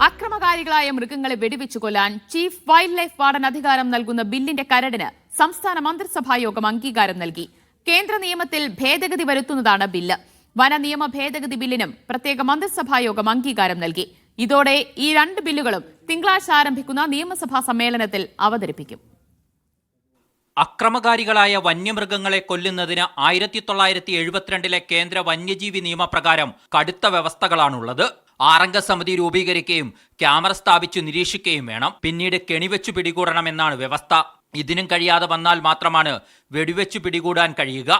അക്രമകാരികളായ മൃഗങ്ങളെ വെടിവെച്ചു കൊല്ലാൻ ചീഫ് വൈൽഡ് ലൈഫ് വാർഡൻ അധികാരം നൽകുന്ന ബില്ലിന്റെ കരടിന് സംസ്ഥാന മന്ത്രിസഭായോഗം അംഗീകാരം നൽകി. കേന്ദ്ര നിയമത്തിൽ ഭേദഗതി വരുത്തുന്നതാണ് ബില്ല്. വന നിയമ ഭേദഗതി ബില്ലിനും പ്രത്യേക മന്ത്രിസഭായോഗം അംഗീകാരം നൽകി. ഇതോടെ ഈ രണ്ട് ബില്ലുകളും തിങ്കളാഴ്ച ആരംഭിക്കുന്ന നിയമസഭാ സമ്മേളനത്തിൽ അവതരിപ്പിക്കും. അക്രമകാരികളായ വന്യമൃഗങ്ങളെ കൊല്ലുന്നതിന് 1972 കേന്ദ്ര വന്യജീവി നിയമപ്രകാരം കടുത്ത വ്യവസ്ഥകളാണുള്ളത്. 6 സമിതി രൂപീകരിക്കുകയും ക്യാമറ സ്ഥാപിച്ചു നിരീക്ഷിക്കുകയും വേണം. പിന്നീട് കെണിവെച്ചു പിടികൂടണമെന്നാണ് വ്യവസ്ഥ. ഇതിനും കഴിയാതെ വന്നാൽ മാത്രമാണ് വെടിവെച്ചു പിടികൂടാൻ കഴിയുക.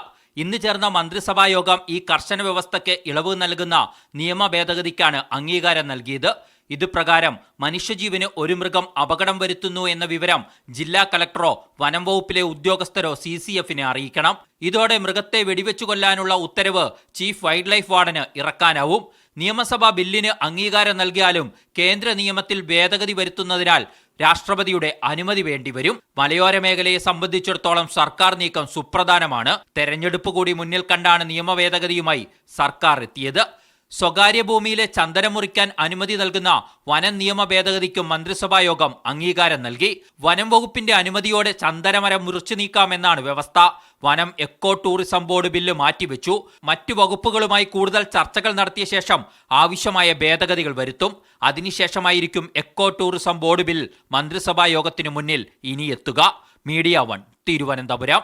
ഇന്ന് ചേർന്ന മന്ത്രിസഭാ യോഗം ഈ കർശന വ്യവസ്ഥയ്ക്ക് ഇളവ് നൽകുന്ന നിയമ ഭേദഗതിക്കാണ് അംഗീകാരം നൽകിയത്. ഇതുപ്രകാരം മനുഷ്യജീവന് ഒരു മൃഗം അപകടം വരുത്തുന്നു എന്ന വിവരം ജില്ലാ കളക്ടറോ വനം വകുപ്പിലെ ഉദ്യോഗസ്ഥരോ CCFനെ അറിയിക്കണം. ഇതോടെ മൃഗത്തെ വെടിവെച്ചു കൊല്ലാനുള്ള ഉത്തരവ് ചീഫ് വൈൽഡ് ലൈഫ് വാർഡന് ഇറക്കാനാവും. നിയമസഭാ ബില്ലിന് അംഗീകാരം നൽകിയാലും കേന്ദ്ര നിയമത്തിൽ ഭേദഗതി വരുത്തുന്നതിനാൽ രാഷ്ട്രപതിയുടെ അനുമതി വേണ്ടിവരും. മലയോര മേഖലയെ സംബന്ധിച്ചിടത്തോളം സർക്കാർ നീക്കം സുപ്രധാനമാണ്. തെരഞ്ഞെടുപ്പ് കൂടി മുന്നിൽ കണ്ടാണ് നിയമ ഭേദഗതിയുമായി സർക്കാർ എത്തിയത്. സ്വകാര്യ ഭൂമിയിലെ ചന്ദനം മുറിക്കാൻ അനുമതി നൽകുന്ന വനം നിയമ ഭേദഗതിക്കും മന്ത്രിസഭാ യോഗം അംഗീകാരം നൽകി. വനം വകുപ്പിന്റെ അനുമതിയോടെ ചന്ദനമരം മുറിച്ചു നീക്കാമെന്നാണ് വ്യവസ്ഥ. വനം എക്കോ ടൂറിസം ബോർഡ് ബില്ല് മാറ്റിവെച്ചു. മറ്റു വകുപ്പുകളുമായി കൂടുതൽ ചർച്ചകൾ നടത്തിയ ശേഷം ആവശ്യമായ ഭേദഗതികൾ വരുത്തും. അതിനുശേഷമായിരിക്കും എക്കോ ടൂറിസം ബോർഡ് ബിൽ മന്ത്രിസഭാ യോഗത്തിനു മുന്നിൽ ഇനി എത്തുക. മീഡിയ 1 തിരുവനന്തപുരം.